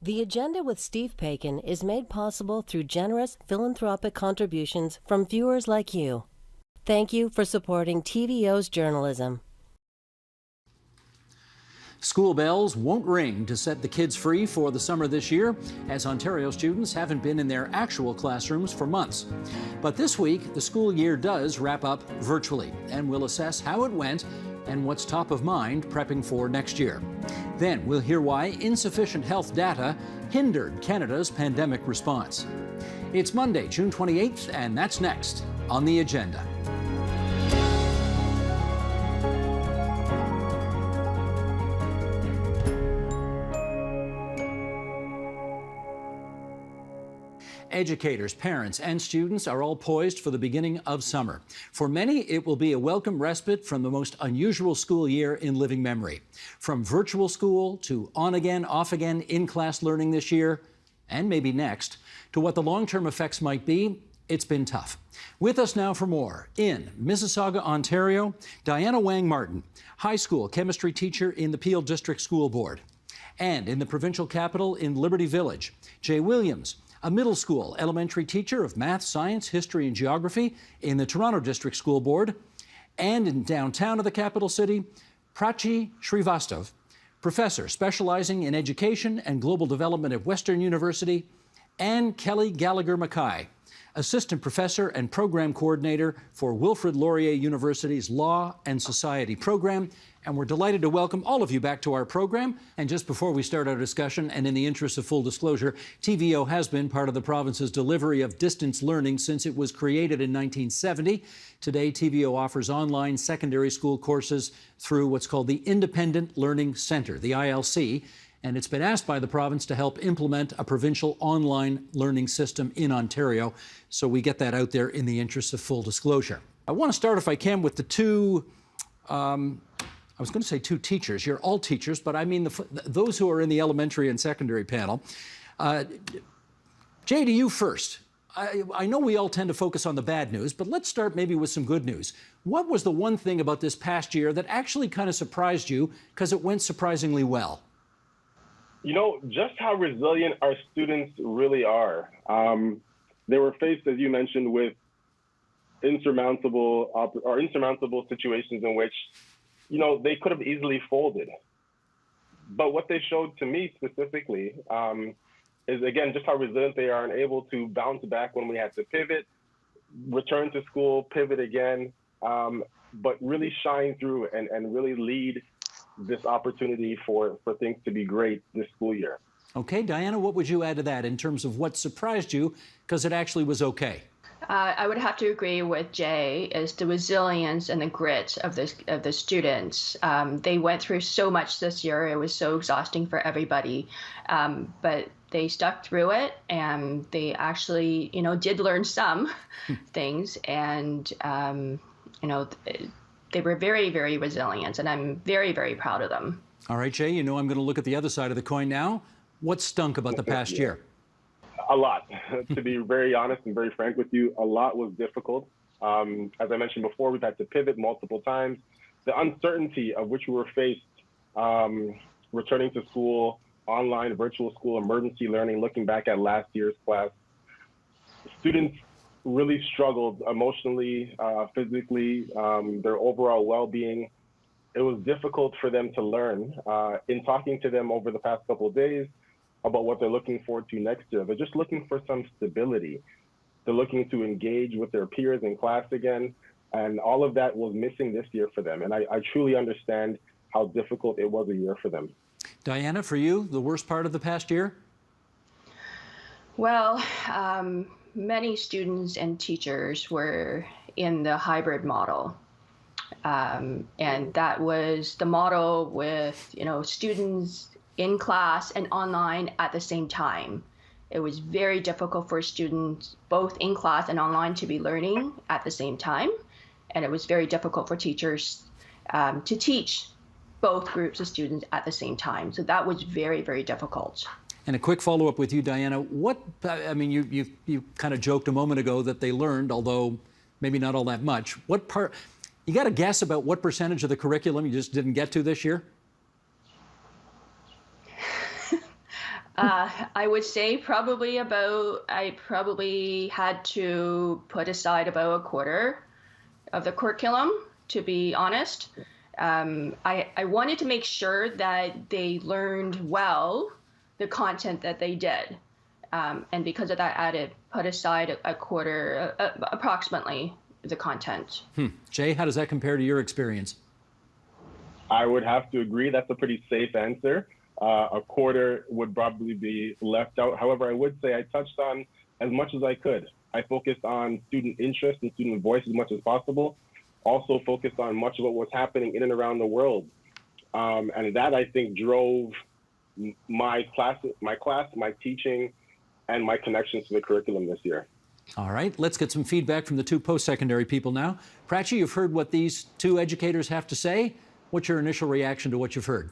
The Agenda with Steve Paikin is made possible through generous philanthropic contributions from viewers like you. Thank you for supporting TVO's journalism. School bells won't ring to set the kids free for the summer this year, as Ontario students haven't been in their actual classrooms for months. But this week, the school year does wrap up virtually, and we'll assess how it went and what's top of mind prepping for next year. Then we'll hear why insufficient health data hindered Canada's pandemic response. It's Monday, June 28th, and that's next on The Agenda. Educators, parents, and students are all poised for the beginning of summer. For many, it will be a welcome respite from the most unusual school year in living memory. From virtual school to on-again, off-again, in-class learning this year, and maybe next, to what the long-term effects might be, it's been tough. With us now for more, in Mississauga, Ontario, Diana Wang-Martin, high school chemistry teacher in the Peel District School Board. And in the provincial capital in Liberty Village, Jay Williams, a middle school elementary teacher of math, science, history, and geography in the Toronto District School Board. And in downtown of the capital city, Prachi Srivastav, professor specializing in education and global development at Western University, and Kelly Gallagher-Mackay, assistant professor and program coordinator for Wilfrid Laurier University's Law and Society program. And we're delighted to welcome all of you back to our program. And just before we start our discussion, and in the interest of full disclosure, TVO has been part of the province's delivery of distance learning since it was created in 1970. Today, TVO offers online secondary school courses through what's called the Independent Learning Centre, the ILC. And it's been asked by the province to help implement a provincial online learning system in Ontario. So we get that out there in the interest of full disclosure. I want to start, if I can, with the two I was going to say two teachers. You're all teachers, but I mean those who are in the elementary and secondary panel. Jay, to you first. I know we all tend to focus on the bad news, but let's start maybe with some good news. What was the one thing about this past year that actually kind of surprised you because it went surprisingly well? You know, just how resilient our students really are. They were faced, as you mentioned, with insurmountable situations in which, you know, they could have easily folded. But what they showed to me specifically is, again, just how resilient they are and able to bounce back when we had to pivot, return to school, pivot again, but really shine through and really lead this opportunity for things to be great this school year. Okay, Diana, what would you add to that in terms of what surprised you because it actually was okay? I would have to agree with Jay, is the resilience and the grit of the students. They went through so much this year. It was so exhausting for everybody, but they stuck through it, and they actually, you know, did learn some things, and you know, they were very, very resilient, and I'm very, very proud of them. All right, Jay, you know I'm going to look at the other side of the coin now. What stunk about the past year? A lot. To be very honest and very frank with you, a lot was difficult. As I mentioned before, we've had to pivot multiple times. The uncertainty of which we were faced, returning to school, online, virtual school, emergency learning, looking back at last year's class, students really struggled emotionally, physically, their overall well-being. It was difficult for them to learn. In talking to them over the past couple of days, about what they're looking forward to next year. They're just looking for some stability. They're looking to engage with their peers in class again. And all of that was missing this year for them. And I truly understand how difficult it was a year for them. Diana, for you, the worst part of the past year? Well, many students and teachers were in the hybrid model. And that was the model with, you know, students in class and online at the same time. It was very difficult for students, both in class and online, to be learning at the same time. And it was very difficult for teachers to teach both groups of students at the same time. So that was very, very difficult. And a quick follow-up with you, Diana. I mean, you kind of joked a moment ago that they learned, although maybe not all that much. What part, you got a guess about what percentage of the curriculum you just didn't get to this year? I would say I probably had to put aside about a quarter of the curriculum, to be honest. I wanted to make sure that they learned well the content that they did. And because of that, I had to put aside a quarter, approximately, the content. Jay, how does that compare to your experience? I would have to agree. That's a pretty safe answer. A quarter would probably be left out. However, I would say I touched on as much as I could. I focused on student interest and student voice as much as possible. Also focused on much of what was happening in and around the world. And that, I think, drove my class, my teaching, and my connections to the curriculum this year. All right, let's get some feedback from the two post-secondary people now. Prachi, you've heard what these two educators have to say. What's your initial reaction to what you've heard?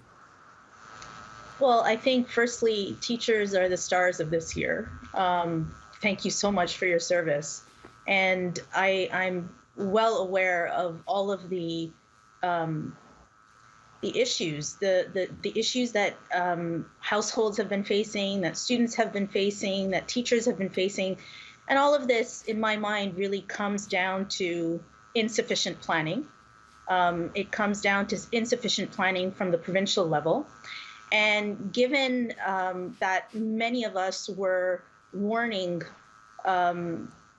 Well, I think firstly, teachers are the stars of this year. Thank you so much for your service. And I'm well aware of all of the issues, the issues that households have been facing, that students have been facing, that teachers have been facing. And all of this, in my mind, really comes down to insufficient planning. It comes down to insufficient planning from the provincial level. And given that many of us were warning,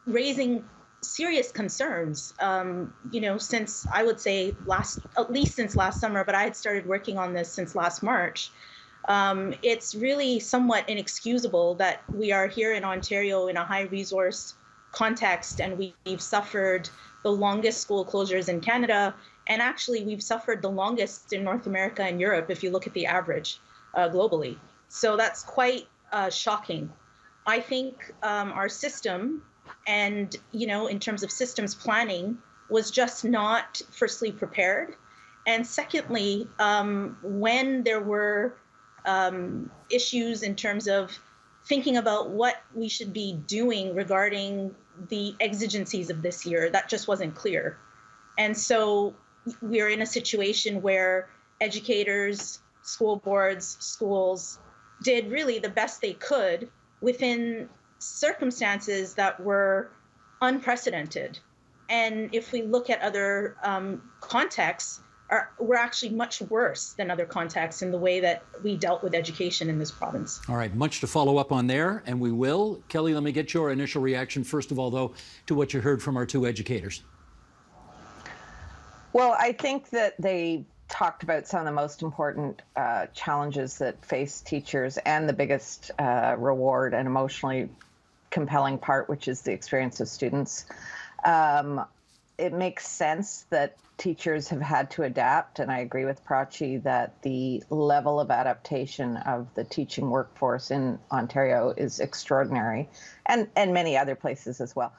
raising serious concerns, since I would say at least since last summer, but I had started working on this since last March. It's really somewhat inexcusable that we are here in Ontario in a high resource context, and we've suffered the longest school closures in Canada. And actually, we've suffered the longest in North America and Europe, if you look at the average globally. So that's quite shocking. I think our system, and in terms of systems planning, was just not firstly prepared. And secondly, when there were issues in terms of thinking about what we should be doing regarding the exigencies of this year, that just wasn't clear. And so we're in a situation where educators, school boards, schools did really the best they could within circumstances that were unprecedented. And if we look at other contexts, we're actually much worse than other contexts in the way that we dealt with education in this province. All right, much to follow up on there, and we will. Kelly, let me get your initial reaction, first of all, though, to what you heard from our two educators. Well, I think that they talked about some of the most important challenges that face teachers and the biggest reward and emotionally compelling part, which is the experience of students. It makes sense that teachers have had to adapt, and I agree with Prachi that the level of adaptation of the teaching workforce in Ontario is extraordinary, and many other places as well.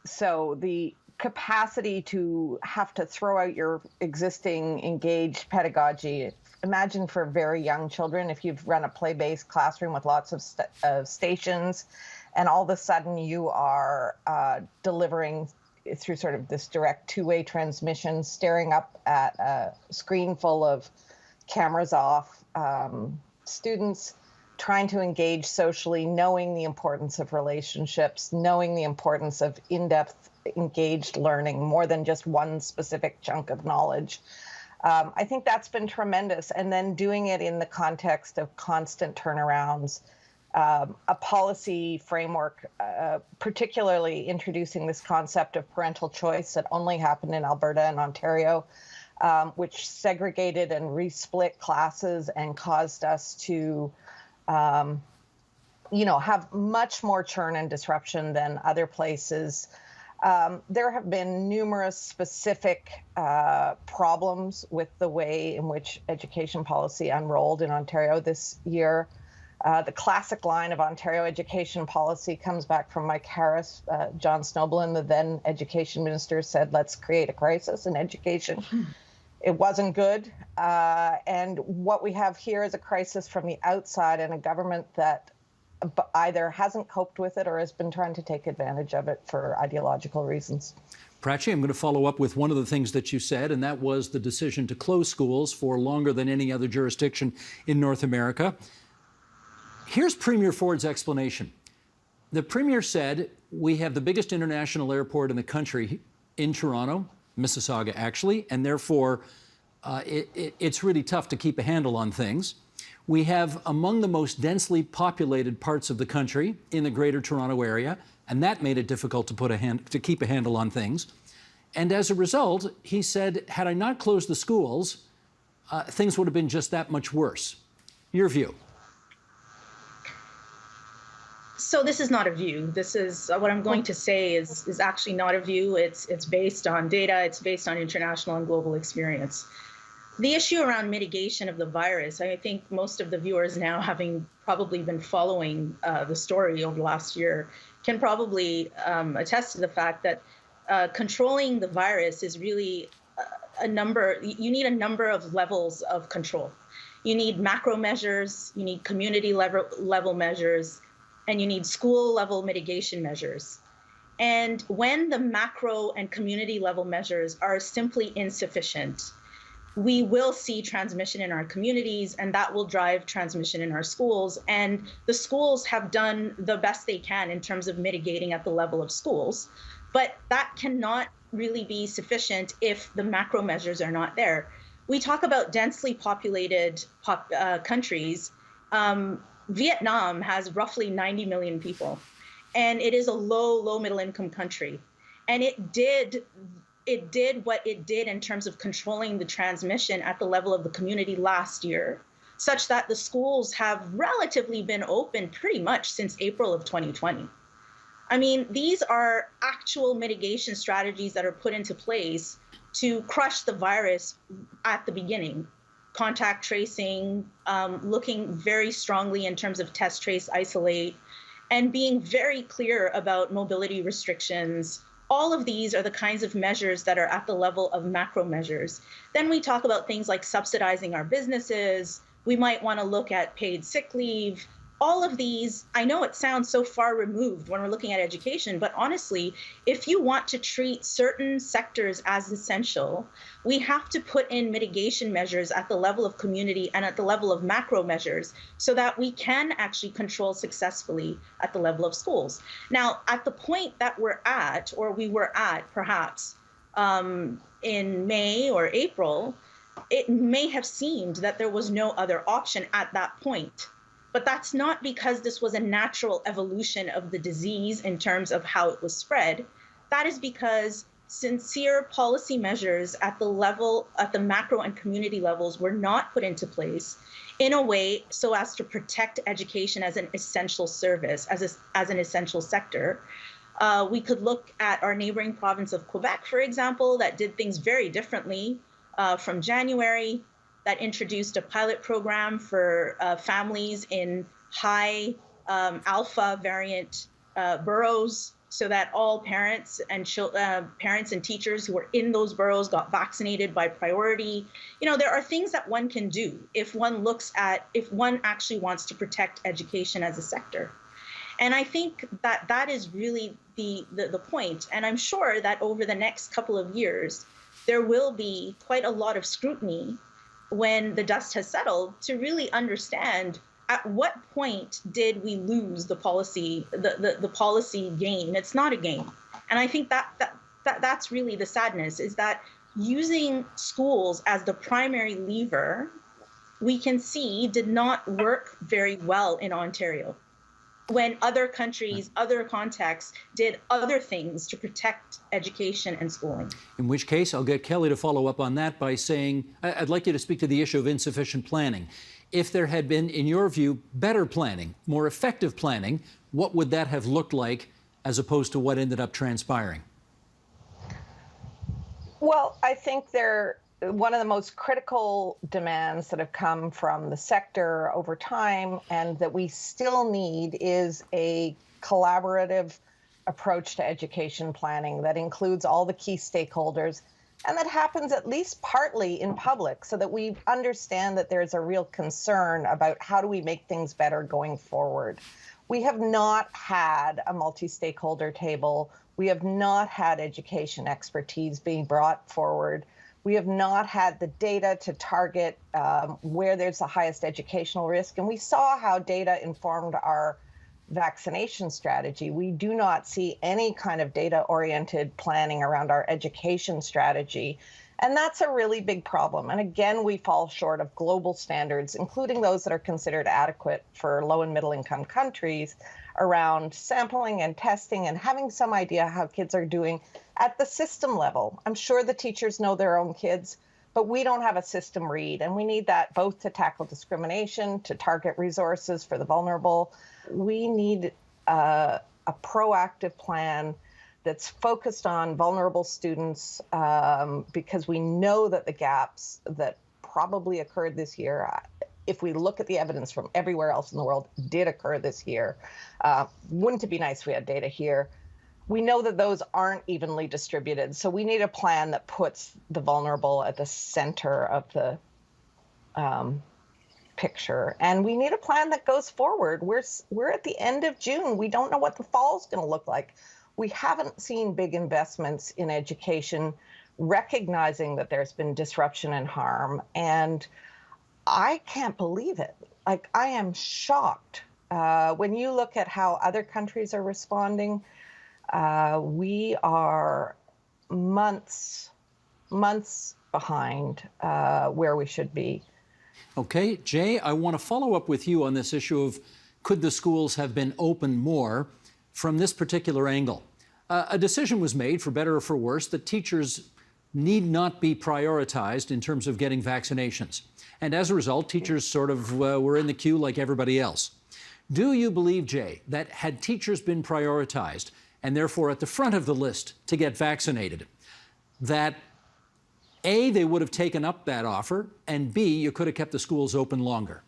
So the capacity to have to throw out your existing engaged pedagogy. Imagine for very young children, if you've run a play-based classroom with lots of stations, and all of a sudden you are delivering through sort of this direct two-way transmission, staring up at a screen full of cameras off, students trying to engage socially, knowing the importance of relationships, knowing the importance of in-depth engaged learning, more than just one specific chunk of knowledge. I think that's been tremendous. And then doing it in the context of constant turnarounds, a policy framework, particularly introducing this concept of parental choice that only happened in Alberta and Ontario, which segregated and resplit classes and caused us to have much more churn and disruption than other places. There have been numerous specific problems with the way in which education policy unrolled in Ontario this year. The classic line of Ontario education policy comes back from Mike Harris. John Snowblin, the then education minister, said, let's create a crisis in education. It wasn't good. And what we have here is a crisis from the outside, and a government that either hasn't coped with it or has been trying to take advantage of it for ideological reasons. Prachi, I'm going to follow up with one of the things that you said, and that was the decision to close schools for longer than any other jurisdiction in North America. Here's Premier Ford's explanation. The Premier said, we have the biggest international airport in the country in Toronto, Mississauga actually, and therefore it's really tough to keep a handle on things. We have among the most densely populated parts of the country in the Greater Toronto Area, and that made it difficult to keep a handle on things. And as a result, he said, had I not closed the schools, things would have been just that much worse. Your view? So this is not a view. This is what I'm going to say is actually not a view. It's based on data. It's based on international and global experience. The issue around mitigation of the virus, I think most of the viewers now, having probably been following the story over the last year, can probably attest to the fact that controlling the virus is really you need a number of levels of control. You need macro measures, you need community level measures, and you need school level mitigation measures. And when the macro and community level measures are simply insufficient, we will see transmission in our communities, and that will drive transmission in our schools. And the schools have done the best they can in terms of mitigating at the level of schools, but that cannot really be sufficient if the macro measures are not there. We talk about densely populated countries. Vietnam has roughly 90 million people, and it is a low middle income country. And it did what it did in terms of controlling the transmission at the level of the community last year, such that the schools have relatively been open pretty much since April of 2020. I mean, these are actual mitigation strategies that are put into place to crush the virus at the beginning. Contact tracing, looking very strongly in terms of test, trace, isolate, and being very clear about mobility restrictions. All of these are the kinds of measures that are at the level of macro measures. Then we talk about things like subsidizing our businesses. We might want to look at paid sick leave. All of these, I know it sounds so far removed when we're looking at education, but honestly, if you want to treat certain sectors as essential, we have to put in mitigation measures at the level of community and at the level of macro measures so that we can actually control successfully at the level of schools. Now, at the point that we're at, or we were at perhaps in May or April, it may have seemed that there was no other option at that point. But that's not because this was a natural evolution of the disease in terms of how it was spread. That is because sincere policy measures at the macro and community levels were not put into place in a way so as to protect education as an essential service, as an essential sector. We could look at our neighboring province of Quebec, for example, that did things very differently from January, that introduced a pilot program for families in high alpha variant boroughs, so that all parents and teachers who were in those boroughs got vaccinated by priority. You know, there are things that one can do if one actually wants to protect education as a sector. And I think that is really the point. And I'm sure that over the next couple of years, there will be quite a lot of scrutiny when the dust has settled to really understand at what point did we lose the policy gain. It's not a game. And I think that's really the sadness, is that using schools as the primary lever, we can see did not work very well in Ontario, when other countries, other contexts did other things to protect education and schooling. In which case, I'll get Kelly to follow up on that by saying, I'd like you to speak to the issue of insufficient planning. If there had been, in your view, better planning, more effective planning, what would that have looked like as opposed to what ended up transpiring? Well, I think one of the most critical demands that have come from the sector over time and that we still need is a collaborative approach to education planning that includes all the key stakeholders and that happens at least partly in public so that we understand that there's a real concern about how do we make things better going forward. We have not had a multi-stakeholder table. We have not had education expertise being brought forward We have not had the data to target where there's the highest educational risk. And we saw how data informed our vaccination strategy. We do not see any kind of data-oriented planning around our education strategy. And that's a really big problem. And again, we fall short of global standards, including those that are considered adequate for low and middle income countries, around sampling and testing and having some idea how kids are doing at the system level. I'm sure the teachers know their own kids, but we don't have a system read. And we need that both to tackle discrimination, to target resources for the vulnerable. We need a proactive plan that's focused on vulnerable students, because we know that the gaps that probably occurred this year, if we look at the evidence from everywhere else in the world, did occur this year. Wouldn't it be nice if we had data here? We know that those aren't evenly distributed. So we need a plan that puts the vulnerable at the center of the picture. And we need a plan that goes forward. We're at the end of June. We don't know what the fall's going to look like. We haven't seen big investments in education, recognizing that there's been disruption and harm. And I can't believe it. Like, I am shocked. When you look at how other countries are responding, we are months behind where we should be. Okay, Jay, I want to follow up with you on this issue of could the schools have been open more from this particular angle. A decision was made, for better or for worse, that teachers need not be prioritized in terms of getting vaccinations. And as a result, teachers sort of were in the queue like everybody else. Do you believe, Jay, that had teachers been prioritized and therefore at the front of the list to get vaccinated, that A, they would have taken up that offer, and B, you could have kept the schools open longer?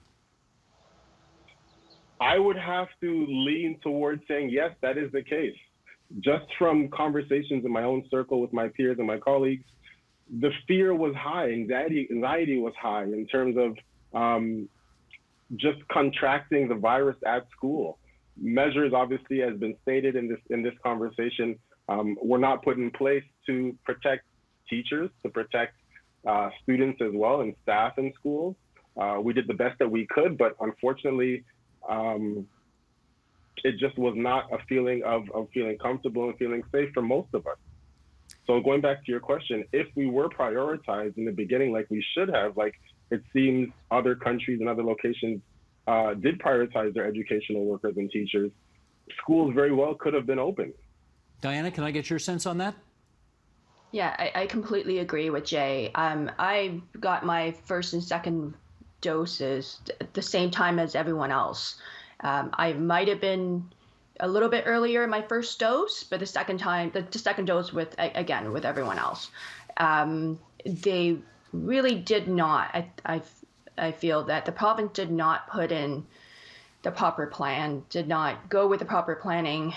I would have to lean towards saying, yes, that is the case. Just from conversations in my own circle with my peers and my colleagues, the fear was high, anxiety was high in terms of just contracting the virus at school. Measures, obviously, has been stated in this conversation, were not put in place to protect teachers, to protect students as well and staff in schools. We did the best that we could, but unfortunately, it just was not a feeling of feeling comfortable and feeling safe for most of us. So going back to your question, if we were prioritized in the beginning like we should have, like it seems other countries and other locations did prioritize their educational workers and teachers, schools very well could have been open. Diana, can I get your sense on that? Yeah, I completely agree with Jay. I got my first and second doses at the same time as everyone else. I might have been a little bit earlier in my first dose, but the second dose with everyone else. They really did not. I feel that the province did not put in the proper plan, did not go with the proper planning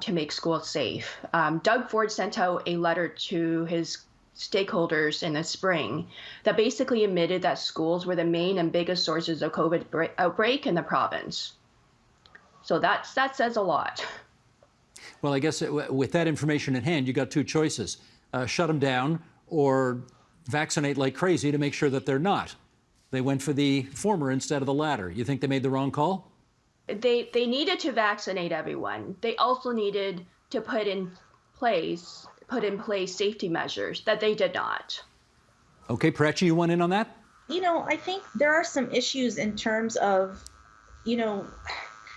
to make schools safe. Doug Ford sent out a letter to his stakeholders in the spring that basically admitted that schools were the main and biggest sources of COVID outbreak in the province. So that says a lot. Well, I guess with that information in hand, you got two choices. Shut them down or vaccinate like crazy to make sure that they're not. They went for the former instead of the latter. You think they made the wrong call? They needed to vaccinate everyone. They also needed to put in place safety measures that they did not. Okay, Prachi, you want in on that? I think there are some issues in terms of,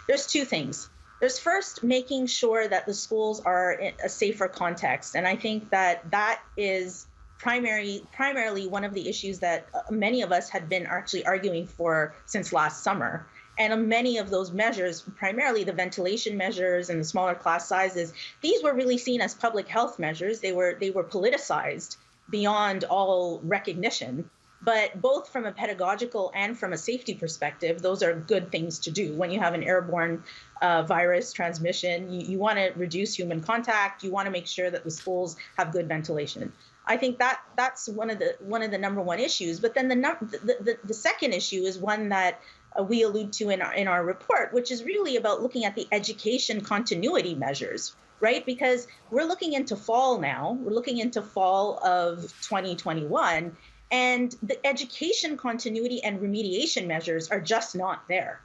there's two things. There's first making sure that the schools are in a safer context. And I think that is primarily one of the issues that many of us had been actually arguing for since last summer. And many of those measures, primarily the ventilation measures and the smaller class sizes, these were really seen as public health measures. They were politicized beyond all recognition. But both from a pedagogical and from a safety perspective, those are good things to do. When you have an airborne virus transmission, you want to reduce human contact. You want to make sure that the schools have good ventilation. I think that's one of the number one issues. But then the second issue is one that we allude to in our report, which is really about looking at the education continuity measures. right? Because we're looking into fall now, we're looking into fall of 2021, and the education continuity and remediation measures are just not there.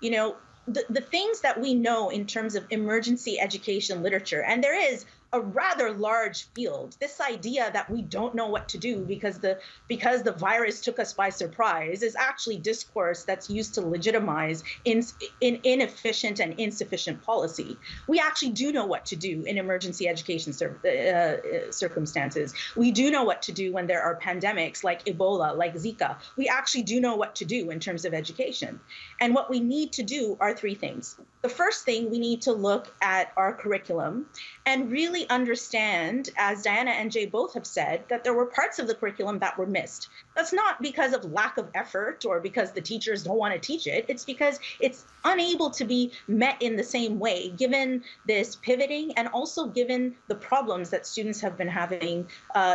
You know, the things that we know in terms of emergency education literature, and there is a rather large field, this idea that we don't know what to do because the virus took us by surprise is actually discourse that's used to legitimize inefficient and insufficient policy. We actually do know what to do in emergency education circumstances. We do know what to do when there are pandemics like Ebola, like Zika. We actually do know what to do in terms of education. And what we need to do are three things. The first thing, we need to look at our curriculum and really understand, as Diana and Jay both have said, that there were parts of the curriculum that were missed. That's not because of lack of effort or because the teachers don't want to teach it. It's because it's unable to be met in the same way, given this pivoting and also given the problems that students have been having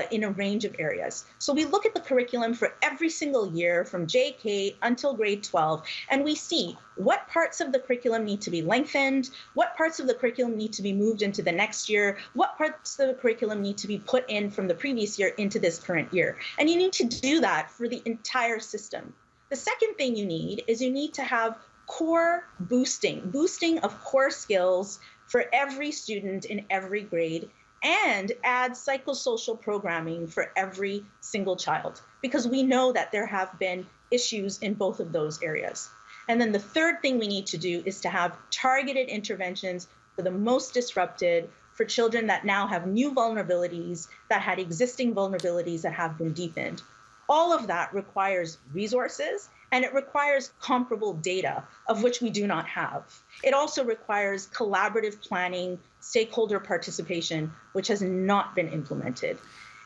in a range of areas. So we look at the curriculum for every single year from JK until grade 12, and we see what parts of the curriculum need to be lengthened, what parts of the curriculum need to be moved into the next year, what parts of the curriculum need to be put in from the previous year into this current year. And you need to do that for the entire system. The second thing you need is you need to have core boosting of core skills for every student in every grade, and add psychosocial programming for every single child, because we know that there have been issues in both of those areas. And then the third thing we need to do is to have targeted interventions for the most disrupted, for children that now have new vulnerabilities, that had existing vulnerabilities that have been deepened. All of that requires resources, and it requires comparable data, of which we do not have. It also requires collaborative planning, stakeholder participation, which has not been implemented.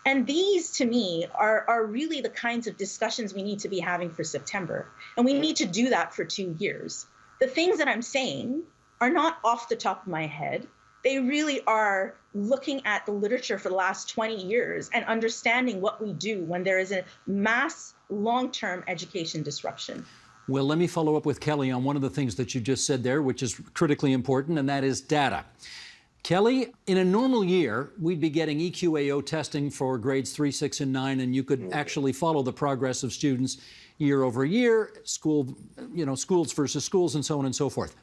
And these, to me, are really the kinds of discussions we need to be having for September. And we need to do that for 2 years. The things that I'm saying are not off the top of my head. They really are looking at the literature for the last 20 years and understanding what we do when there is a mass long-term education disruption. Well, let me follow up with Kelly on one of the things that you just said there, which is critically important, and that is data. Kelly, in a normal year, we'd be getting EQAO testing for grades 3, 6, and 9, and you could actually follow the progress of students year over year, schools versus schools, and so on and so forth.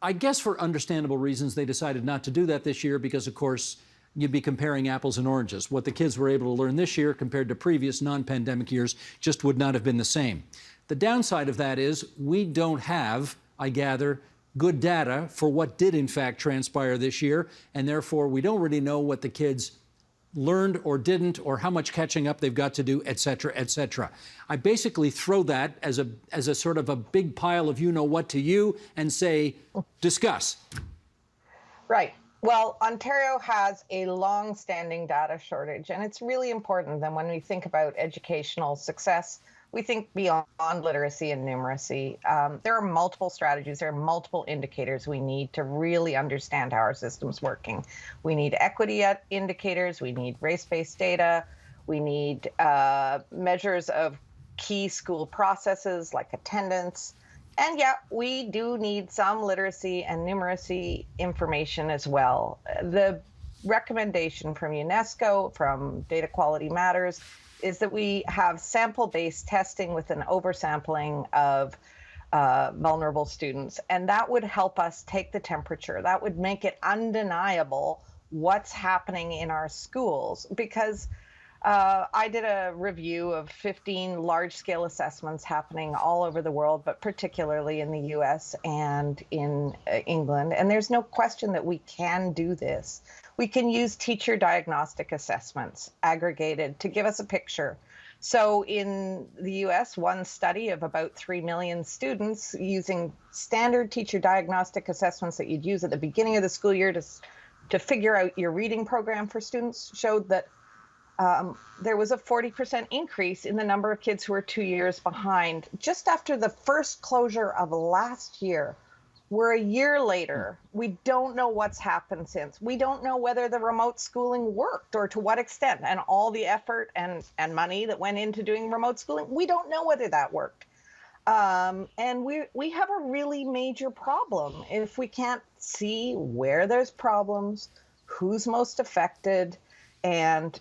I guess for understandable reasons, they decided not to do that this year because, of course, you'd be comparing apples and oranges. What the kids were able to learn this year compared to previous non-pandemic years just would not have been the same. The downside of that is we don't have, I gather, good data for what did in fact transpire this year, and therefore we don't really know what the kids learned or didn't, or how much catching up they've got to do, et cetera, et cetera. I basically throw that as a sort of a big pile of you-know-what to you and say, discuss. Right. Well, Ontario has a long-standing data shortage, and it's really important that when we think about educational success, we think beyond literacy and numeracy. There are multiple strategies, there are multiple indicators we need to really understand how our system's working. We need equity indicators, we need race-based data, we need measures of key school processes like attendance, and yeah, we do need some literacy and numeracy information as well. The recommendation from UNESCO, from Data Quality Matters, is that we have sample-based testing with an oversampling of vulnerable students. And that would help us take the temperature. That would make it undeniable what's happening in our schools. Because I did a review of 15 large-scale assessments happening all over the world, but particularly in the US and in England. And there's no question that we can do this. We can use teacher diagnostic assessments aggregated to give us a picture. So in the US, one study of about 3 million students using standard teacher diagnostic assessments that you'd use at the beginning of the school year to figure out your reading program for students showed that there was a 40% increase in the number of kids who were 2 years behind just after the first closure of last year. We're a year later. We don't know what's happened since. We don't know whether the remote schooling worked or to what extent, and all the effort and money that went into doing remote schooling, we don't know whether that worked. And we have a really major problem if we can't see where there's problems, who's most affected and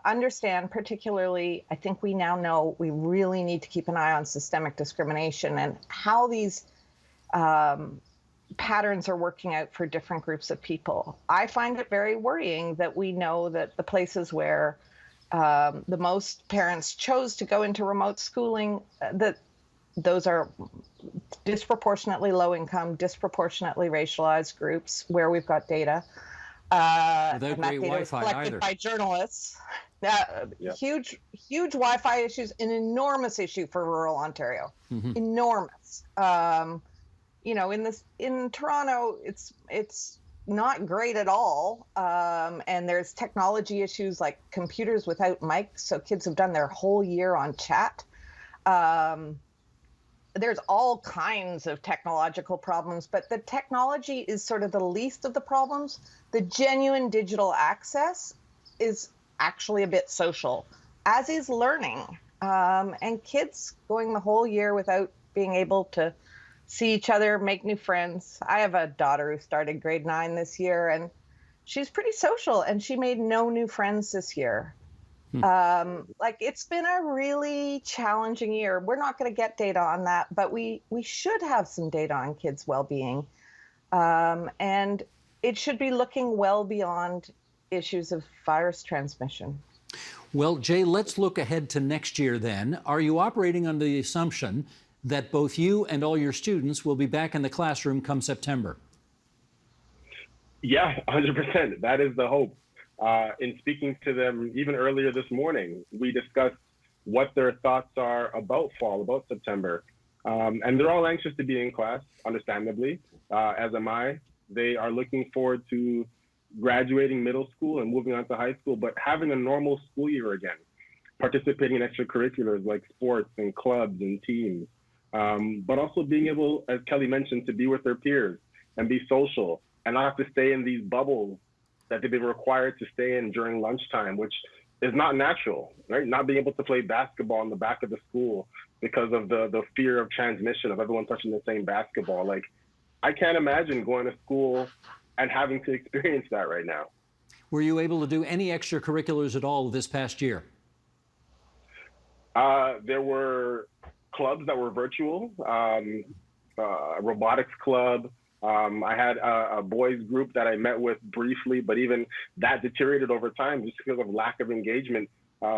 understand, particularly, I think we now know we really need to keep an eye on systemic discrimination and how these patterns are working out for different groups of people. I find it very worrying that we know that the places where the most parents chose to go into remote schooling, that those are disproportionately low income, disproportionately racialized groups where we've got data. Without and that great data is Wi-Fi collected either. by journalists. Huge Wi-Fi issue is an enormous issue for rural Ontario. Enormous. In Toronto, it's not great at all. And there's technology issues like computers without mics. So kids have done their whole year on chat. There's all kinds of technological problems, but the technology is sort of the least of the problems. The genuine digital access is actually a bit social, as is learning. And kids going the whole year without being able to see each other, make new friends. I have a daughter who started grade 9 this year, and she's pretty social, and she made no new friends this year. It's been a really challenging year. We're not going to get data on that, but we should have some data on kids' well-being. And it should be looking well beyond issues of virus transmission. Well, Jay, let's look ahead to next year then. Are you operating under the assumption that both you and all your students will be back in the classroom come September? Yeah, 100%. That is the hope. In speaking to them even earlier this morning, we discussed what their thoughts are about fall, about September. And they're all anxious to be in class, understandably, as am I. They are looking forward to graduating middle school and moving on to high school, but having a normal school year again, participating in extracurriculars like sports and clubs and teams, but also being able, as Kelly mentioned, to be with their peers and be social and not have to stay in these bubbles that they've been required to stay in during lunchtime, which is not natural, right? Not being able to play basketball in the back of the school because of the fear of transmission of everyone touching the same basketball. Like, I can't imagine going to school and having to experience that right now. Were you able to do any extracurriculars at all this past year? There were clubs that were virtual, robotics club. I had a boys group that I met with briefly, but even that deteriorated over time just because of lack of engagement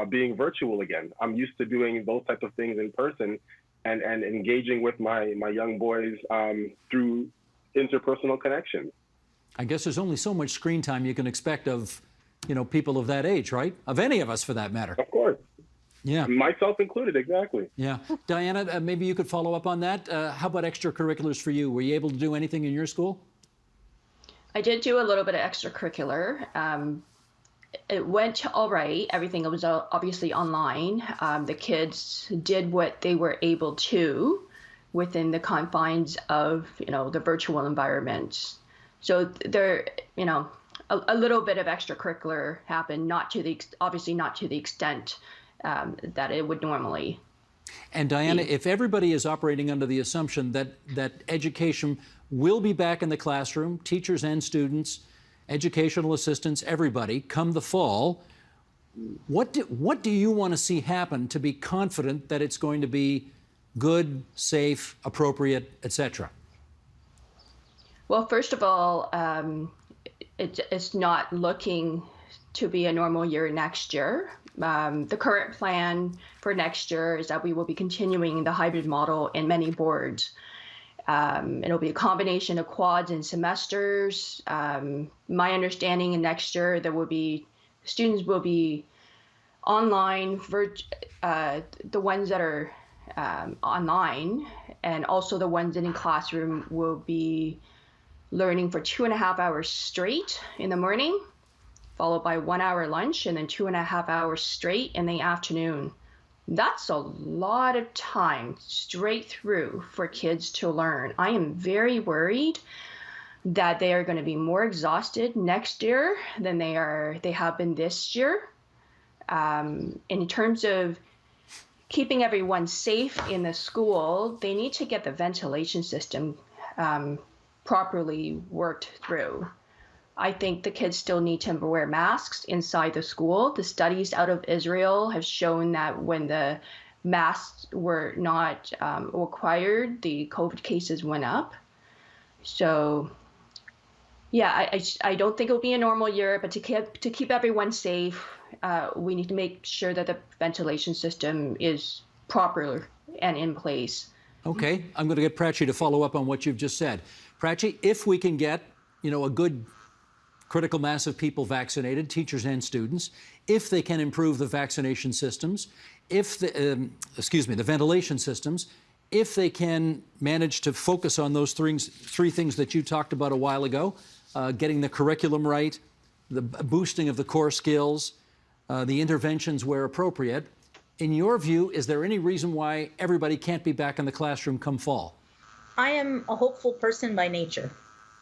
being virtual again. I'm used to doing those types of things in person and engaging with my young boys through interpersonal connections. I guess there's only so much screen time you can expect of, people of that age, right? Of any of us, for that matter. Of course. Yeah. Myself included, exactly. Yeah. Diana, maybe you could follow up on that. How about extracurriculars for you? Were you able to do anything in your school? I did do a little bit of extracurricular. It went all right. Everything was obviously online. The kids did what they were able to within the confines of, the virtual environment. So there, a little bit of extracurricular happened, obviously not to the extent that it would normally. And Diana, if everybody is operating under the assumption that education will be back in the classroom, teachers and students, educational assistants, everybody, come the fall, what do you want to see happen to be confident that it's going to be good, safe, appropriate, etc.? Well, first of all, it's not looking to be a normal year next year. The current plan for next year is that we will be continuing the hybrid model in many boards. It'll be a combination of quads and semesters. My understanding in next year, students will be online, the ones that are online, and also the ones in classroom will be learning for 2.5 hours straight in the morning, followed by 1 hour lunch, and then 2.5 hours straight in the afternoon. That's a lot of time straight through for kids to learn. I am very worried that they are going to be more exhausted next year than they have been this year. In terms of keeping everyone safe in the school, they need to get the ventilation system properly worked through. I think the kids still need to wear masks inside the school. The studies out of Israel have shown that when the masks were not required, the COVID cases went up. So, yeah, I don't think it'll be a normal year, but to keep everyone safe, we need to make sure that the ventilation system is proper and in place. Okay, I'm going to get Prachi to follow up on what you've just said. Prachi, if we can get, a good critical mass of people vaccinated, teachers and students, if they can improve the vaccination systems, if the ventilation systems, if they can manage to focus on those three things that you talked about a while ago, getting the curriculum right, the boosting of the core skills, the interventions where appropriate. In your view, is there any reason why everybody can't be back in the classroom come fall? I am a hopeful person by nature,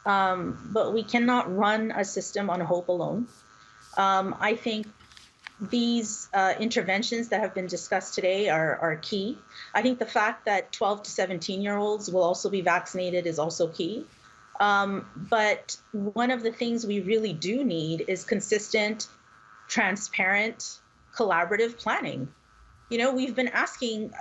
but we cannot run a system on hope alone. I think these interventions that have been discussed today are key. I think the fact that 12 to 17-year-olds will also be vaccinated is also key. But one of the things we really do need is consistent, transparent, collaborative planning. We've been asking,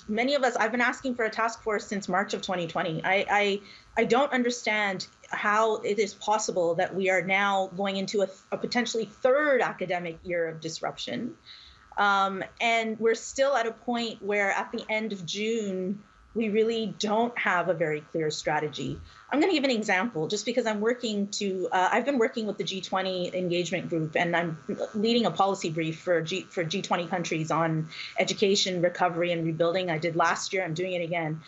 many of us, I've been asking for a task force since March of 2020. I don't understand how it is possible that we are now going into a potentially third academic year of disruption. And we're still at a point where at the end of June, we really don't have a very clear strategy. I'm going to give an example just because I've been working with the G20 engagement group, and I'm leading a policy brief for G20 countries on education, recovery, and rebuilding. I did last year. I'm doing it again.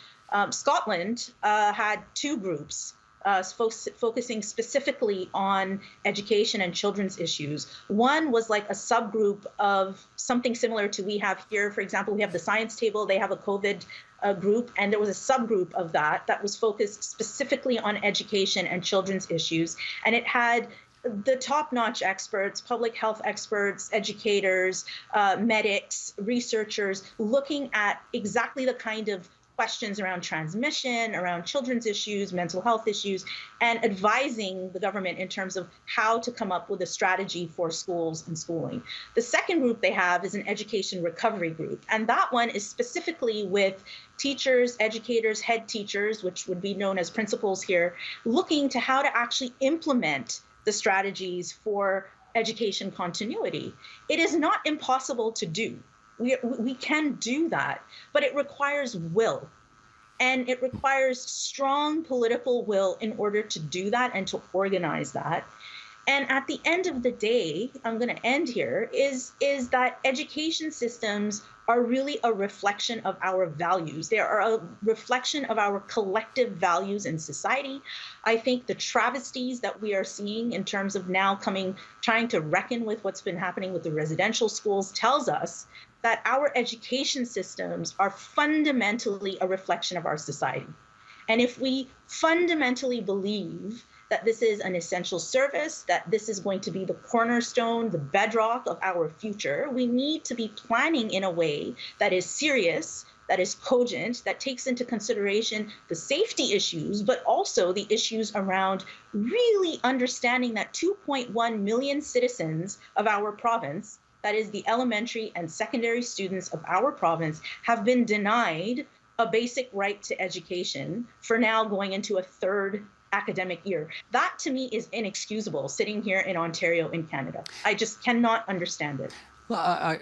Scotland had two groups focusing specifically on education and children's issues. One was like a subgroup of something similar to we have here. For example, we have the science table. They have a COVID group, and there was a subgroup of that was focused specifically on education and children's issues. And it had the top-notch experts, public health experts, educators, medics, researchers, looking at exactly the kind of questions around transmission, around children's issues, mental health issues, and advising the government in terms of how to come up with a strategy for schools and schooling. The second group they have is an education recovery group, and that one is specifically with teachers, educators, head teachers, which would be known as principals here, looking to how to actually implement the strategies for education continuity. It is not impossible to do. We can do that, but it requires will. And it requires strong political will in order to do that and to organize that. And at the end of the day, I'm going to end here, is that education systems are really a reflection of our values. They are a reflection of our collective values in society. I think the travesties that we are seeing in terms of now trying to reckon with what's been happening with the residential schools tells us that our education systems are fundamentally a reflection of our society. And if we fundamentally believe that this is an essential service, that this is going to be the cornerstone, the bedrock of our future, we need to be planning in a way that is serious, that is cogent, that takes into consideration the safety issues, but also the issues around really understanding that 2.1 million citizens of our province, that is the elementary and secondary students of our province, have been denied a basic right to education for now going into a third academic year. That to me is inexcusable sitting here in Ontario in Canada. I just cannot understand it. Well, I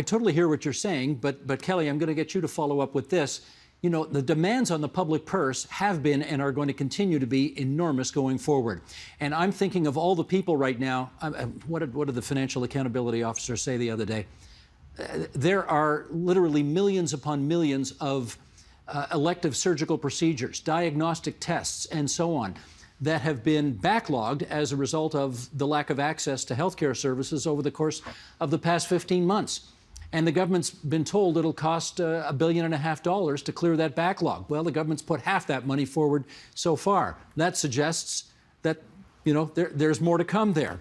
totally hear what you're saying, but Kelly, I'm going to get you to follow up with this. The demands on the public purse have been and are going to continue to be enormous going forward. And I'm thinking of all the people right now. What did the Financial Accountability Officer say the other day? There are literally millions upon millions of elective surgical procedures, diagnostic tests, and so on, that have been backlogged as a result of the lack of access to healthcare services over the course of the past 15 months. And the government's been told it'll cost $1.5 billion to clear that backlog. Well, the government's put half that money forward so far. That suggests that, there's more to come there.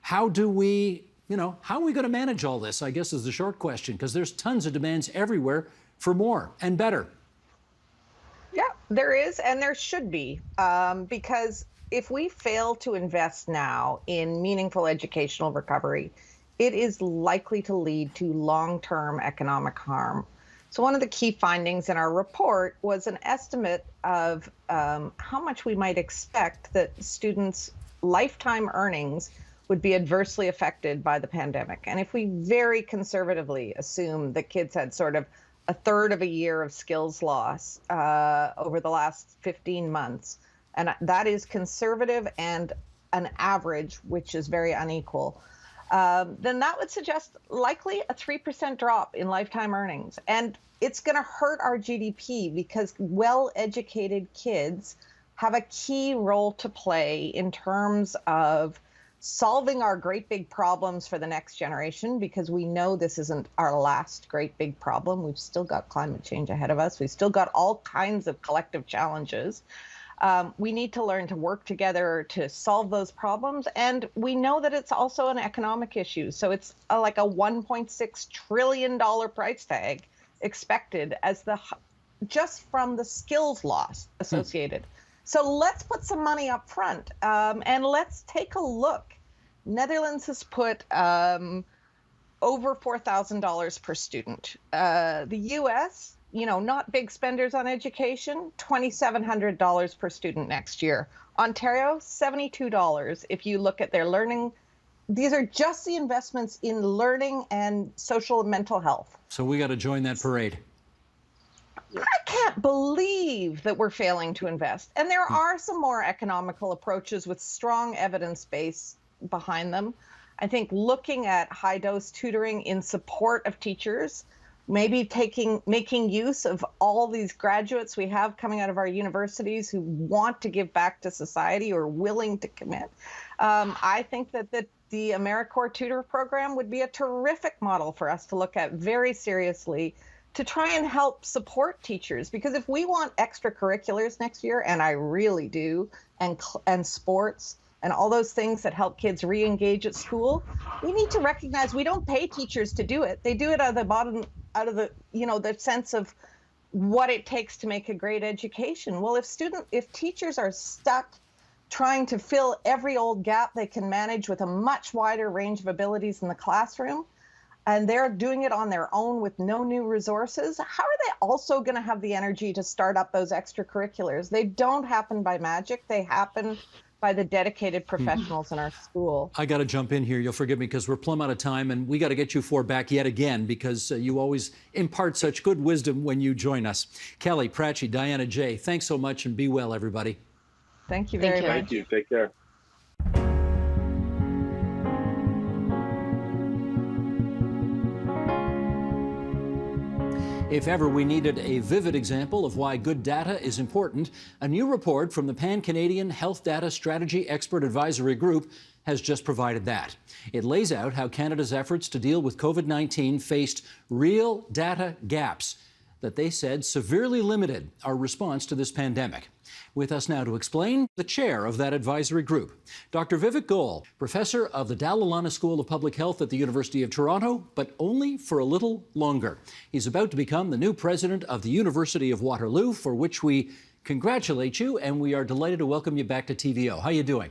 How are we going to manage all this, I guess, is the short question, because there's tons of demands everywhere for more and better. Yeah, There is, and there should be, because if we fail to invest now in meaningful educational recovery, it is likely to lead to long-term economic harm. So one of the key findings in our report was an estimate of how much we might expect that students' lifetime earnings would be adversely affected by the pandemic. And if we very conservatively assume that kids had sort of a third of a year of skills loss over the last 15 months, and that is conservative and an average, which is very unequal, then that would suggest likely a 3% drop in lifetime earnings. And it's going to hurt our GDP because well-educated kids have a key role to play in terms of solving our great big problems for the next generation, because we know this isn't our last great big problem. We've still got climate change ahead of us. We've still got all kinds of collective challenges. We need to learn to work together to solve those problems. And we know that it's also an economic issue. So it's like a $1.6 trillion price tag expected as just from the skills loss associated. So let's put some money up front and let's take a look. Netherlands has put over $4,000 per student. The US, not big spenders on education, $2,700 per student next year. Ontario, $72 if you look at their learning. These are just the investments in learning and social and mental health. So we got to join that parade. I can't believe that we're failing to invest. And there are some more economical approaches with strong evidence base behind them. I think looking at high-dose tutoring in support of teachers, maybe making use of all these graduates we have coming out of our universities who want to give back to society or willing to commit. I think that the AmeriCorps tutor program would be a terrific model for us to look at very seriously to try and help support teachers. Because if we want extracurriculars next year, and I really do, and sports and all those things that help kids re-engage at school, we need to recognize we don't pay teachers to do it. They do it out of the sense of what it takes to make a great education. Well, if teachers are stuck trying to fill every old gap they can manage with a much wider range of abilities in the classroom, and they're doing it on their own with no new resources, how are they also going to have the energy to start up those extracurriculars? They don't happen by magic. They happen by the dedicated professionals in our school. I got to jump in here. You'll forgive me because we're plumb out of time, and we got to get you four back yet again because you always impart such good wisdom when you join us. Kelly, Pratchey, Diana, Jay, thanks so much, and be well, everybody. Thank you very much. Thank you. Take care. If ever we needed a vivid example of why good data is important, a new report from the Pan-Canadian Health Data Strategy Expert Advisory Group has just provided that. It lays out how Canada's efforts to deal with COVID-19 faced real data gaps that they said severely limited our response to this pandemic. With us now to explain, the chair of that advisory group, Dr. Vivek Goel, professor of the Dalla Lana School of Public Health at the University of Toronto, but only for a little longer. He's about to become the new president of the University of Waterloo, for which we congratulate you, and we are delighted to welcome you back to TVO. How are you doing?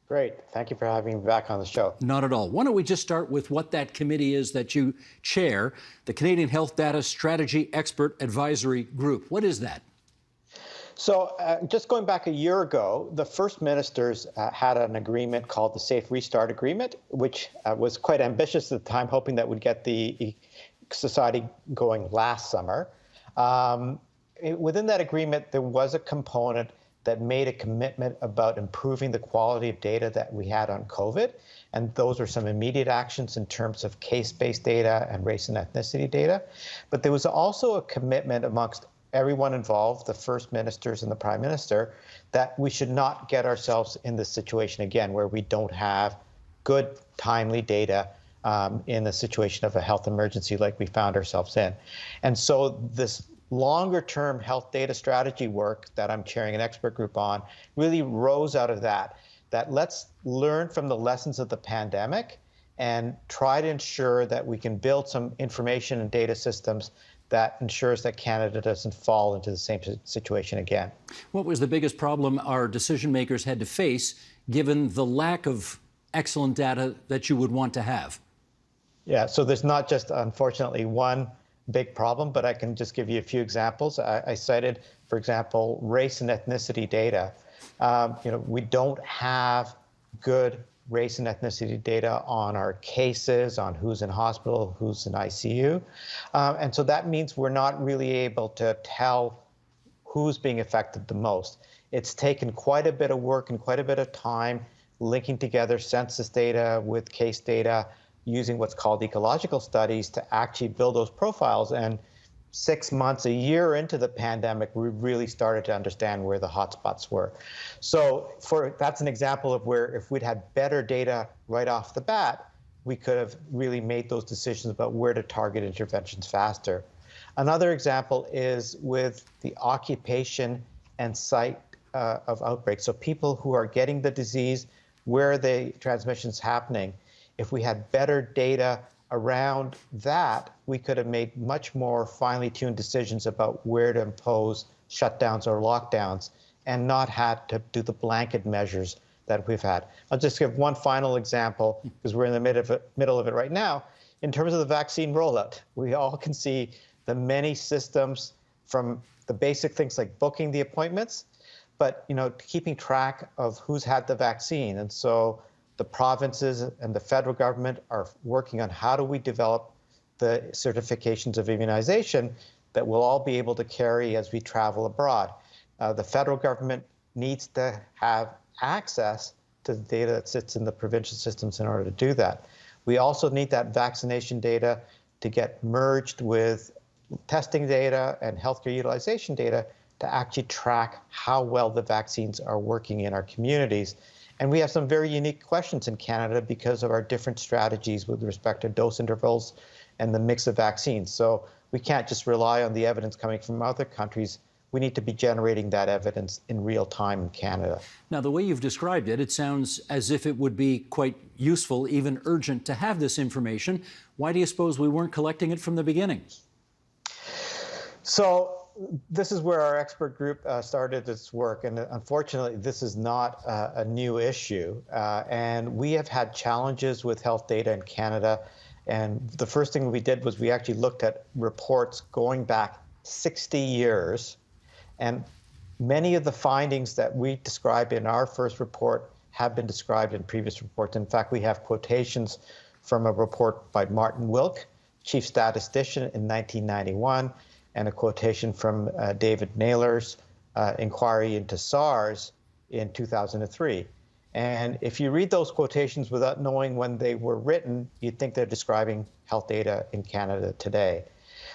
Great. Thank you for having me back on the show. Not at all. Why don't we just start with what that committee is that you chair, the Canadian Health Data Strategy Expert Advisory Group. What is that? So just going back a year ago, the First Ministers had an agreement called the Safe Restart Agreement, which was quite ambitious at the time, hoping that would get the society going last summer. Within that agreement, there was a component that made a commitment about improving the quality of data that we had on COVID. And those are some immediate actions in terms of case-based data and race and ethnicity data. But there was also a commitment amongst everyone involved, the First Ministers and the Prime Minister, that we should not get ourselves in this situation again where we don't have good, timely data in the situation of a health emergency like we found ourselves in. And so this longer-term health data strategy work that I'm chairing an expert group on really rose out of that let's learn from the lessons of the pandemic and try to ensure that we can build some information and data systems that ensures that Canada doesn't fall into the same situation again. What was the biggest problem our decision makers had to face given the lack of excellent data that you would want to have? Yeah, so there's not just, unfortunately, one big problem, but I can just give you a few examples. I cited, for example, race and ethnicity data. We don't have good race and ethnicity data on our cases, on who's in hospital, who's in ICU. And so that means we're not really able to tell who's being affected the most. It's taken quite a bit of work and quite a bit of time linking together census data with case data, using what's called ecological studies to actually build those profiles. And 6 months, a year into the pandemic, we really started to understand where the hotspots were. So that's an example of where if we'd had better data right off the bat, we could have really made those decisions about where to target interventions faster. Another example is with the occupation and site of outbreaks. So people who are getting the disease, where the transmission's happening. If we had better data around that, we could have made much more finely tuned decisions about where to impose shutdowns or lockdowns and not had to do the blanket measures that we've had. I'll just give one final example because we're in the middle of it right now. In terms of the vaccine rollout, we all can see the many systems, from the basic things like booking the appointments, but keeping track of who's had the vaccine. And so the provinces and the federal government are working on how do we develop the certifications of immunization that we'll all be able to carry as we travel abroad. The federal government needs to have access to the data that sits in the provincial systems in order to do that. We also need that vaccination data to get merged with testing data and healthcare utilization data to actually track how well the vaccines are working in our communities. And we have some very unique questions in Canada because of our different strategies with respect to dose intervals and the mix of vaccines. So we can't just rely on the evidence coming from other countries. We need to be generating that evidence in real time in Canada. Now, the way you've described it, it sounds as if it would be quite useful, even urgent, to have this information. Why do you suppose we weren't collecting it from the beginning? So this is where our expert group started its work, and unfortunately, this is not a new issue. And we have had challenges with health data in Canada. And the first thing we did was we actually looked at reports going back 60 years. And many of the findings that we described in our first report have been described in previous reports. In fact, we have quotations from a report by Martin Wilk, chief statistician, in 1991. And a quotation from David Naylor's inquiry into SARS in 2003. And if you read those quotations without knowing when they were written, you'd think they're describing health data in Canada today.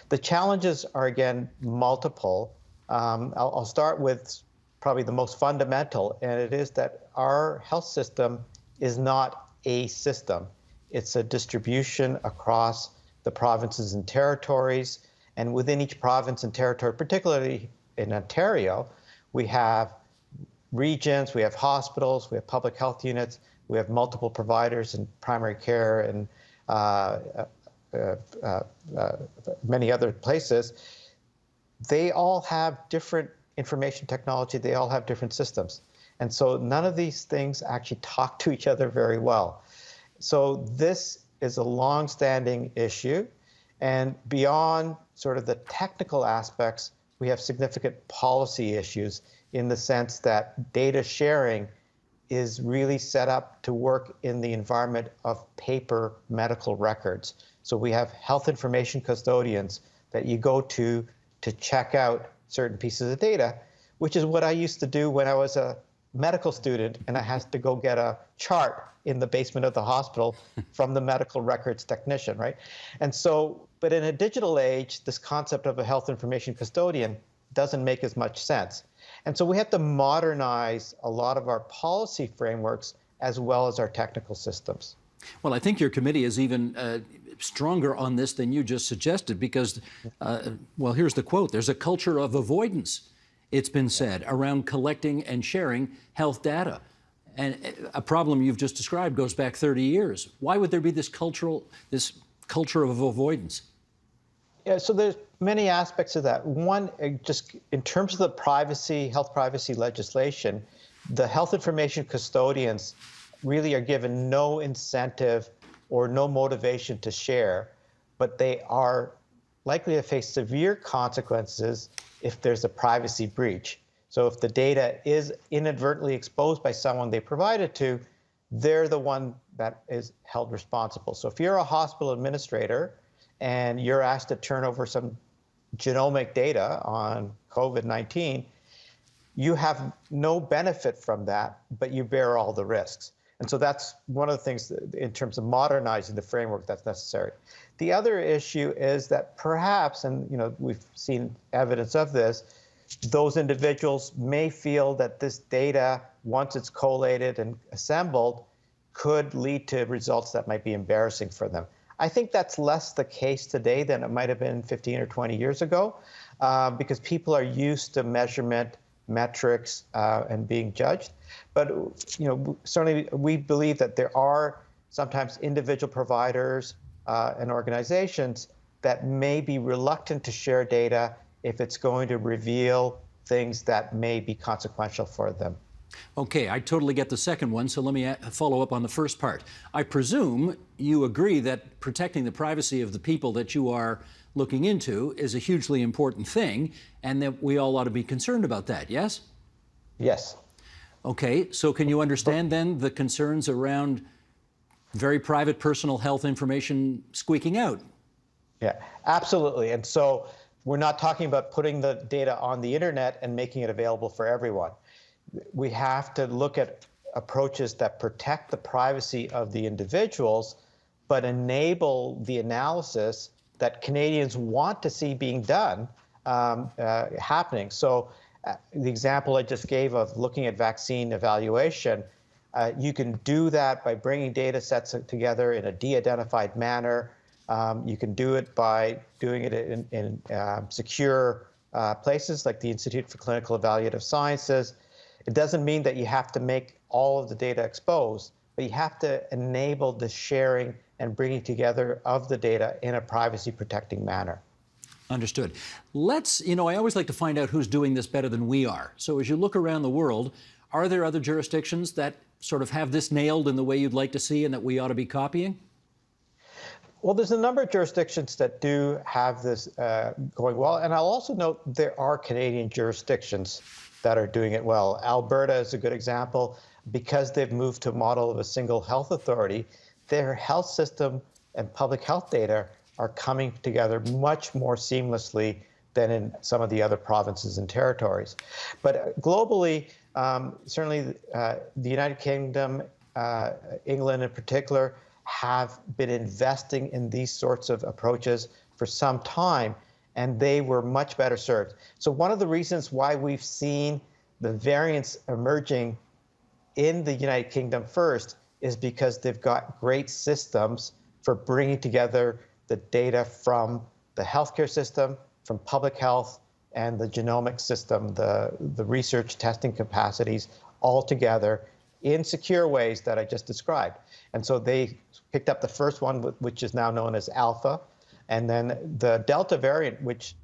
The challenges are, again, multiple. I'll start with probably the most fundamental, and it is that our health system is not a system. It's a distribution across the provinces and territories. And within each province and territory, particularly in Ontario, we have regions, we have hospitals, we have public health units, we have multiple providers in primary care and many other places. They all have different information technology. They all have different systems. And so none of these things actually talk to each other very well. So this is a long-standing issue. And beyond sort of the technical aspects, we have significant policy issues in the sense that data sharing is really set up to work in the environment of paper medical records. So we have health information custodians that you go to check out certain pieces of data, which is what I used to do when I was a medical student and I had to go get a chart in the basement of the hospital from the medical records technician, right? And so, but in a digital age, this concept of a health information custodian doesn't make as much sense. And so we have to modernize a lot of our policy frameworks as well as our technical systems. Well, I think your committee is even stronger on this than you just suggested because, well, here's the quote, there's a culture of avoidance, it's been said, around collecting and sharing health data. And a problem you've just described goes back 30 years. Why would there be this culture of avoidance? Yeah, so there's many aspects of that. One, just in terms of the privacy, health privacy legislation, the health information custodians really are given no incentive or no motivation to share, but they are likely to face severe consequences if there's a privacy breach. So if the data is inadvertently exposed by someone they provided to, they're the one that is held responsible. So if you're a hospital administrator and you're asked to turn over some genomic data on COVID-19, you have no benefit from that, but you bear all the risks. And so that's one of the things in terms of modernizing the framework that's necessary. The other issue is that perhaps, and we've seen evidence of this, those individuals may feel that this data, once it's collated and assembled, could lead to results that might be embarrassing for them. I think that's less the case today than it might have been 15 or 20 years ago, because people are used to measurement, metrics, and being judged. But certainly we believe that there are sometimes individual providers and organizations that may be reluctant to share data if it's going to reveal things that may be consequential for them. Okay, I totally get the second one, so let me follow up on the first part. I presume you agree that protecting the privacy of the people that you are looking into is a hugely important thing, and that we all ought to be concerned about that, yes? Yes. Okay, so can you understand then the concerns around very private personal health information squeaking out? Yeah, absolutely. And so we're not talking about putting the data on the internet and making it available for everyone. We have to look at approaches that protect the privacy of the individuals, but enable the analysis that Canadians want to see being done happening. So the example I just gave of looking at vaccine evaluation, you can do that by bringing data sets together in a de-identified manner. You can do it by doing it in secure places like the Institute for Clinical Evaluative Sciences. It doesn't mean that you have to make all of the data exposed, but you have to enable the sharing and bringing together of the data in a privacy protecting manner. Understood. Let's, I always like to find out who's doing this better than we are. So as you look around the world, are there other jurisdictions that sort of have this nailed in the way you'd like to see and that we ought to be copying? Well, there's a number of jurisdictions that do have this going well. And I'll also note there are Canadian jurisdictions that are doing it well. Alberta is a good example. Because they've moved to a model of a single health authority, their health system and public health data are coming together much more seamlessly than in some of the other provinces and territories. But globally, certainly the United Kingdom, England in particular, have been investing in these sorts of approaches for some time, and they were much better served. So one of the reasons why we've seen the variants emerging in the United Kingdom first is because they've got great systems for bringing together the data from the healthcare system, from public health, and the genomic system, the research testing capacities all together in secure ways that I just described. And so they picked up the first one, which is now known as Alpha, and then the Delta variant, which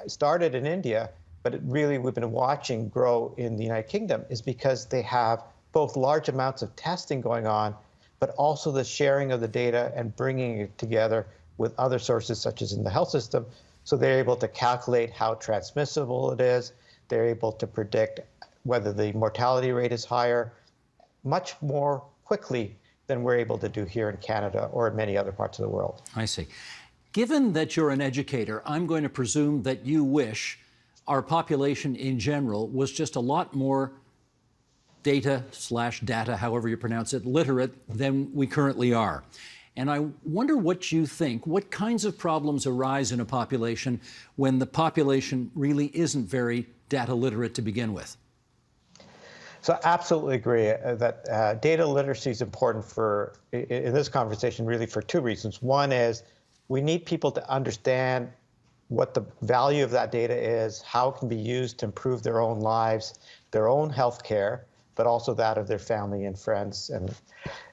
started in India, but we've been watching grow in the United Kingdom, is because they have both large amounts of testing going on, but also the sharing of the data and bringing it together with other sources, such as in the health system. So they're able to calculate how transmissible it is. They're able to predict whether the mortality rate is higher much more quickly than we're able to do here in Canada or in many other parts of the world. I see. Given that you're an educator, I'm going to presume that you wish our population in general was just a lot more data, however you pronounce it, literate than we currently are. And I wonder what you think, what kinds of problems arise in a population when the population really isn't very data literate to begin with? So I absolutely agree that data literacy is important in this conversation really for two reasons. One is we need people to understand what the value of that data is, how it can be used to improve their own lives, their own health care, but also that of their family and friends.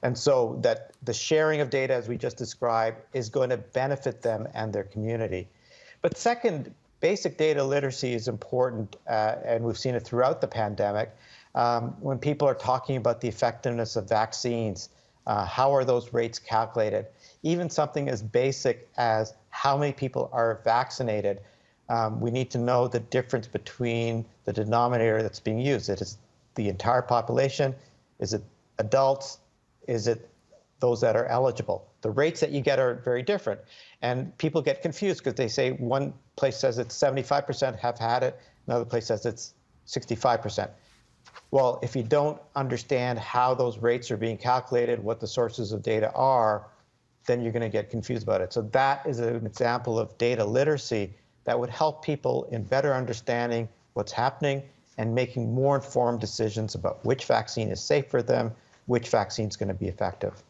And so that the sharing of data, as we just described, is going to benefit them and their community. But second, basic data literacy is important, and we've seen it throughout the pandemic. When people are talking about the effectiveness of vaccines, how are those rates calculated? Even something as basic as how many people are vaccinated, we need to know the difference between the denominator that's being used. Is it the entire population? Is it adults? Is it those that are eligible? The rates that you get are very different. And people get confused because they say one place says it's 75% have had it, another place says it's 65%. Well, if you don't understand how those rates are being calculated, what the sources of data are, then you're going to get confused about it. So that is an example of data literacy that would help people in better understanding what's happening and making more informed decisions about which vaccine is safe for them, which vaccine is going to be effective.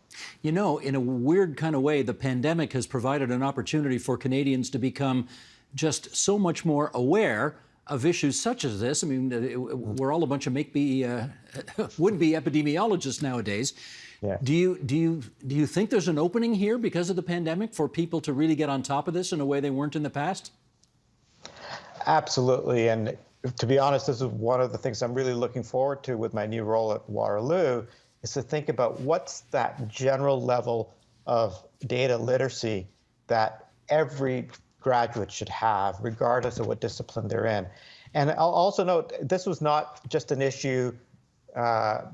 You know, in a weird kind of way, the pandemic has provided an opportunity for Canadians to become just so much more aware of issues such as this. I mean, we're all a bunch of would-be epidemiologists nowadays. Yeah. Do you think there's an opening here because of the pandemic for people to really get on top of this in a way they weren't in the past? Absolutely. And to be honest, this is one of the things I'm really looking forward to with my new role at Waterloo, is to think about what's that general level of data literacy that every graduate should have, regardless of what discipline they're in. And I'll also note, this was not just an issue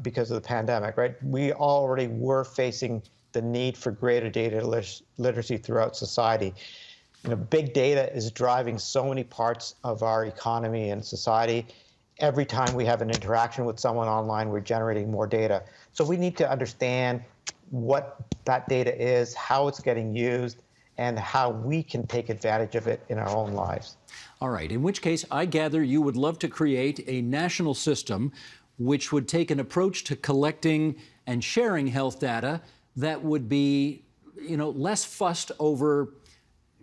because of the pandemic, right? We already were facing the need for greater data literacy throughout society. You know, big data is driving so many parts of our economy and society. Every time we have an interaction with someone online, we're generating more data. So we need to understand what that data is, how it's getting used, and how we can take advantage of it in our own lives. All right, in which case I gather you would love to create a national system which would take an approach to collecting and sharing health data that would be, you know, less fussed over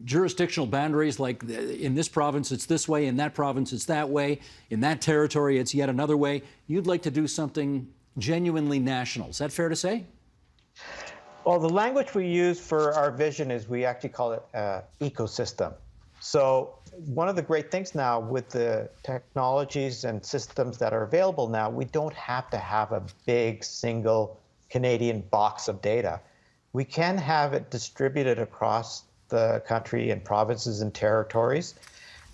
jurisdictional boundaries, like in this province it's this way, in that province it's that way, in that territory it's yet another way. You'd like to do something genuinely national. Is that fair to say? Well, the language we use for our vision is we actually call it ecosystem. So one of the great things now with the technologies and systems that are available now, we don't have to have a big single Canadian box of data. We can have it distributed across the country in provinces and territories.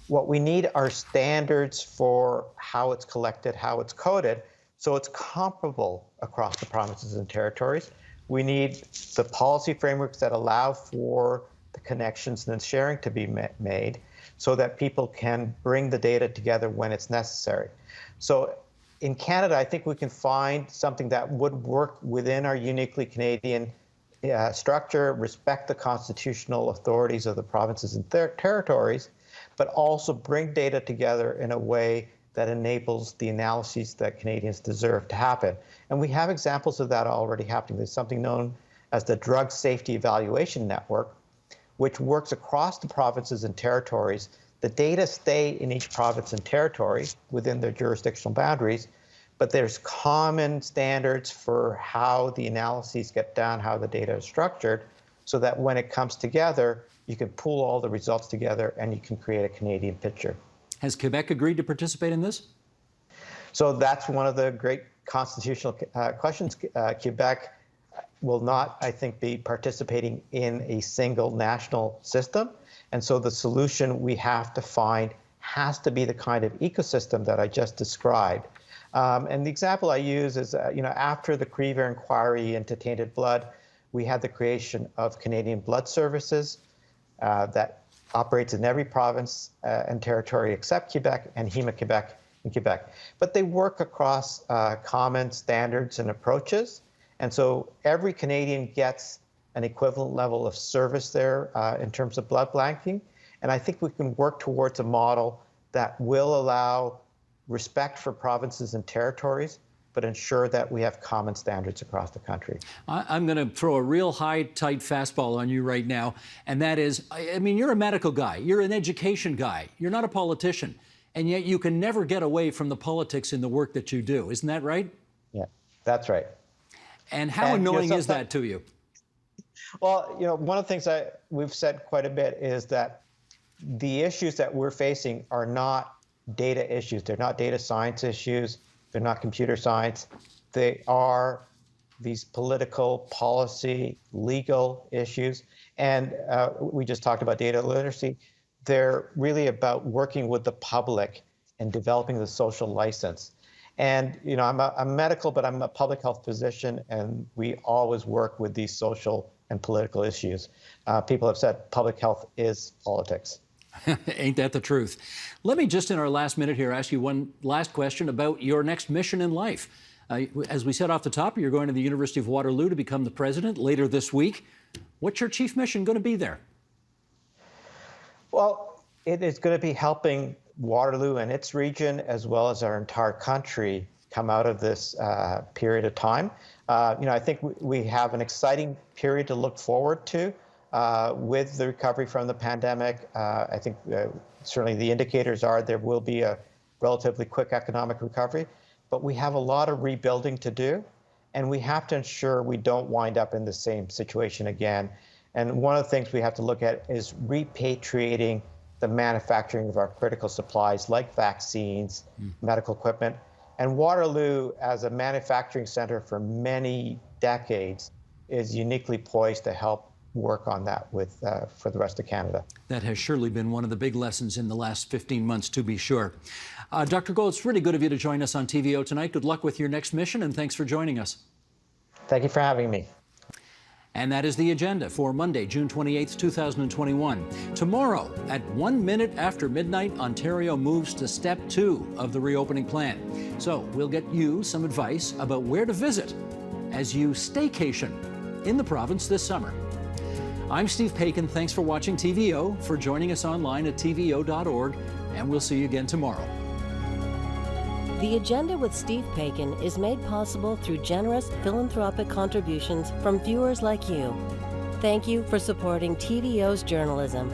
What we need are standards for how it's collected, how it's coded, so it's comparable across the provinces and territories. We need the policy frameworks that allow for the connections and sharing to be made so that people can bring the data together when it's necessary. So in Canada, I think we can find something that would work within our uniquely Canadian structure, respect the constitutional authorities of the provinces and territories, but also bring data together in a way that enables the analyses that Canadians deserve to happen. And we have examples of that already happening. There's something known as the Drug Safety Evaluation Network, which works across the provinces and territories. The data stay in each province and territory within their jurisdictional boundaries, but there's common standards for how the analyses get done, how the data is structured, so that when it comes together, you can pull all the results together and you can create a Canadian picture. Has Quebec agreed to participate in this? So that's one of the great constitutional questions. Quebec will not, I think, be participating in a single national system. And so the solution we have to find has to be the kind of ecosystem that I just described. And the example I use is, after the Crever inquiry into tainted blood, we had the creation of Canadian Blood Services that operates in every province and territory except Quebec, and Hema-Quebec in Quebec. But they work across common standards and approaches. And so every Canadian gets an equivalent level of service there in terms of blood banking. And I think we can work towards a model that will allow respect for provinces and territories, but ensure that we have common standards across the country. I'm going to throw a real high, tight fastball on you right now, and that is, I mean, you're a medical guy, you're an education guy, you're not a politician, and yet you can never get away from the politics in the work that you do. Isn't that right? Yeah, that's right. And how annoying is that to you? Well, one of the things we've said quite a bit is that the issues that we're facing are not data issues. They're not data science issues. They're not computer science. They are these political, policy, legal issues. And we just talked about data literacy. They're really about working with the public and developing the social license. And, you know, I'm medical, but I'm a public health physician, and we always work with these social and political issues. People have said public health is politics. Ain't that the truth? Let me just, in our last minute here, ask you one last question about your next mission in life. As we said off the top, you're going to the University of Waterloo to become the president later this week. What's your chief mission going to be there? Well, it is going to be helping Waterloo and its region, as well as our entire country, come out of this period of time. You know, I think we have an exciting period to look forward to with the recovery from the pandemic. I think certainly the indicators are there will be a relatively quick economic recovery, but we have a lot of rebuilding to do, and we have to ensure we don't wind up in the same situation again. And one of the things we have to look at is repatriating the manufacturing of our critical supplies like vaccines, medical equipment. And Waterloo, as a manufacturing center for many decades, is uniquely poised to help work on that with for the rest of Canada. That has surely been one of the big lessons in the last 15 months, to be sure. Dr. Gold, it's really good of you to join us on TVO tonight. Good luck with your next mission, and thanks for joining us. Thank you for having me. And that is the agenda for Monday, June 28th, 2021. Tomorrow, at 1 minute after midnight, Ontario moves to step 2 of the reopening plan. So we'll get you some advice about where to visit as you staycation in the province this summer. I'm Steve Paikin. Thanks for watching TVO, for joining us online at tvo.org, and we'll see you again tomorrow. The Agenda with Steve Paikin is made possible through generous philanthropic contributions from viewers like you. Thank you for supporting TVO's journalism.